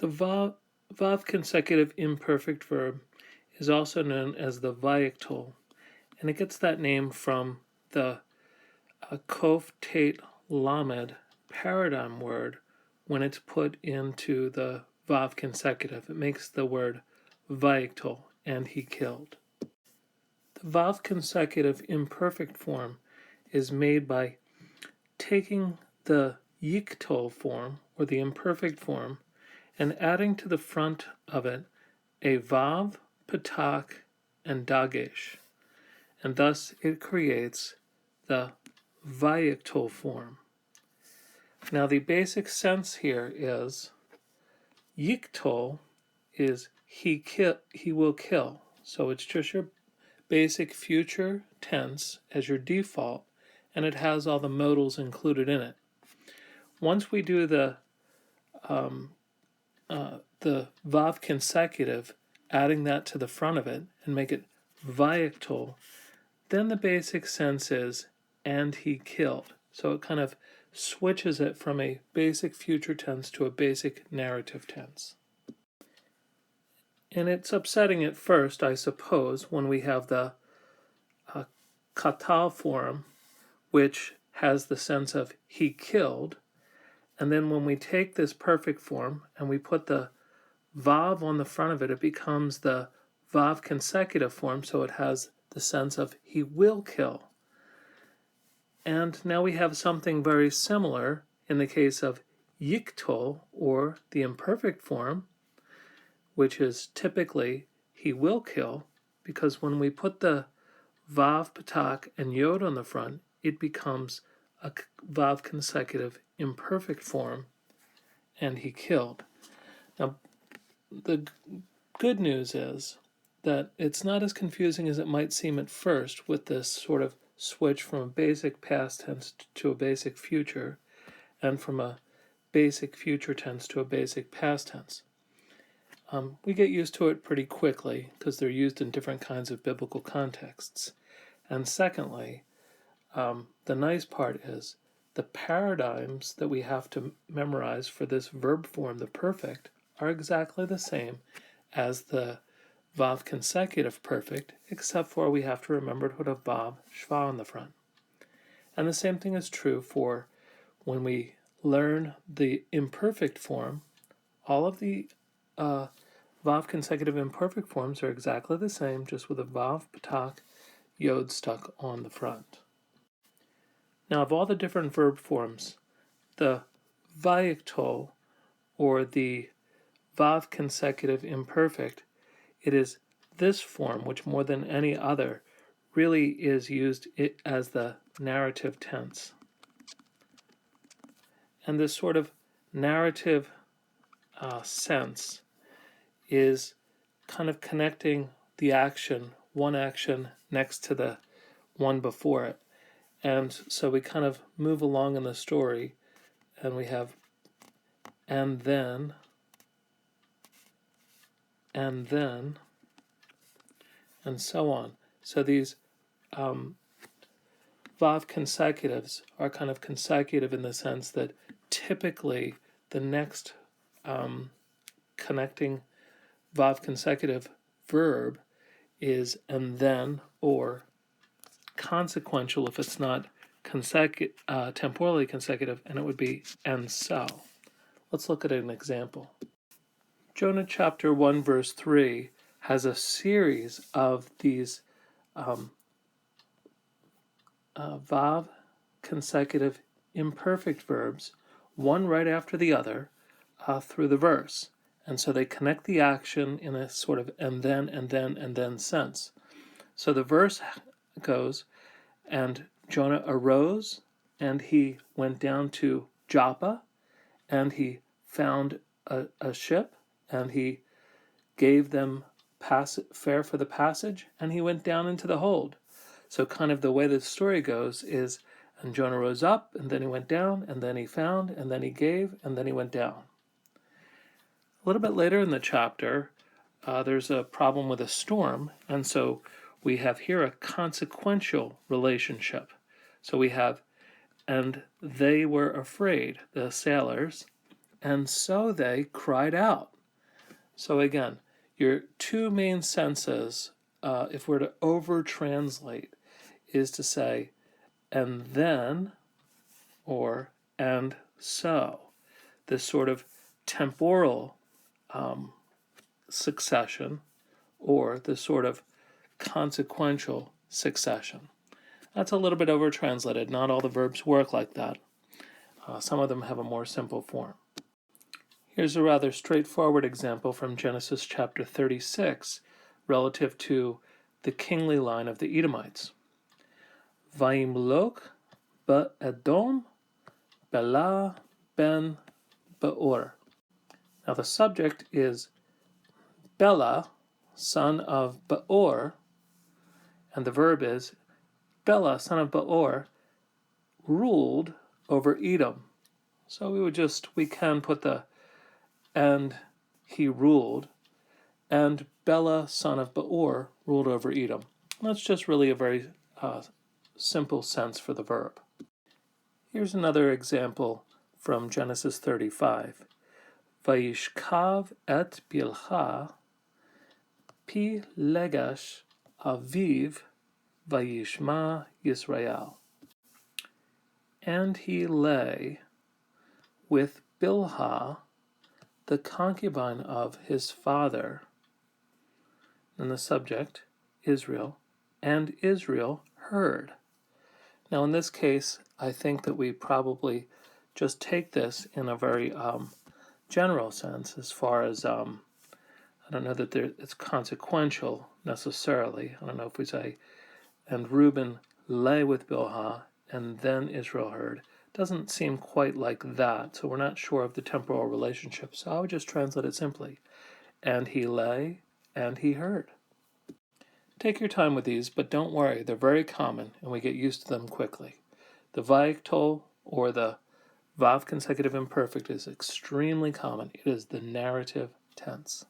The vav consecutive imperfect verb is also known as the vayiktul, and it gets that name from the kof tet lamed paradigm word when it's put into the vav consecutive. It makes the word vayiktul, and he killed. The vav consecutive imperfect form is made by taking the yiktul form, or the imperfect form, and adding to the front of it a vav, patak, and dagesh, and thus it creates the vayiktul form. Now the basic sense here is yiktul is he will kill, so it's just your basic future tense as your default, and it has all the modals included in it. Once we do the vav consecutive, adding that to the front of it and make it vayiktul, then the basic sense is and he killed. So it kind of switches it from a basic future tense to a basic narrative tense. And it's upsetting at first, I suppose, when we have the katal form, which has the sense of he killed, and then when we take this perfect form and we put the vav on the front of it, it becomes the vav consecutive form, so it has the sense of he will kill. And now we have something very similar in the case of yiktul, or the imperfect form, which is typically he will kill, because when we put the vav, patak, and yod on the front, it becomes a vav consecutive imperfect form, and he killed. Now, the good news is that it's not as confusing as it might seem at first with this sort of switch from a basic past tense to a basic future, and from a basic future tense to a basic past tense. We get used to it pretty quickly because they're used in different kinds of biblical contexts. And secondly, the nice part is the paradigms that we have to memorize for this verb form, the perfect, are exactly the same as the vav consecutive perfect, except for we have to remember to put a vav shva on the front. And the same thing is true for when we learn the imperfect form. All of the vav consecutive imperfect forms are exactly the same, just with a vav, patak, yod stuck on the front. Now, of all the different verb forms, the vayiktul, or the vav consecutive imperfect, it is this form which more than any other really is used as the narrative tense. And this sort of narrative sense is kind of connecting the action, one action next to the one before it. And so we kind of move along in the story, and we have and then, and so on. So these vav consecutives are kind of consecutive in the sense that typically the next connecting vav consecutive verb is and then, or consequential if it's not temporally consecutive, and it would be and so. Let's look at an example. Jonah chapter 1 verse 3 has a series of these vav consecutive imperfect verbs, one right after the other, through the verse. And so they connect the action in a sort of and then sense. So the verse goes, and Jonah arose, and he went down to Joppa, and he found a ship, and he gave them fare for the passage, and he went down into the hold. So kind of the way the story goes is, and Jonah rose up, and then he went down, and then he found, and then he gave, and then he went down. A little bit later in the chapter, there's a problem with a storm, and so we have here a consequential relationship. So we have, and they were afraid, the sailors, and so they cried out. So again, your two main senses, if we're to over-translate, is to say, and then, or and so. This sort of temporal succession, or this sort of consequential succession. That's a little bit over-translated. Not all the verbs work like that. Some of them have a more simple form. Here's a rather straightforward example from Genesis chapter 36 relative to the kingly line of the Edomites. Vayimlok ba'edom Bela ben Beor. Now the subject is Bela, son of Beor, and the verb is Bela, son of Beor, ruled over Edom. So we can put the and he ruled, and Bela, son of Beor, ruled over Edom. That's just really a very simple sense for the verb. Here's another example from Genesis 35. Vayishkav et Bilha pi legash aviv vayishma Yisrael. And he lay with Bilhah, the concubine of his father, and the subject, Israel, and Israel heard. Now in this case, I think that we probably just take this in a very general sense, as far as, I don't know that it's consequential necessarily. I don't know if we say, and Reuben lay with Bilhah, and then Israel heard. It doesn't seem quite like that, so we're not sure of the temporal relationship. So I would just translate it simply, and he lay, and he heard. Take your time with these, but don't worry, they're very common, and we get used to them quickly. The Vayiktol, or the Vav consecutive imperfect, is extremely common. It is the narrative tense.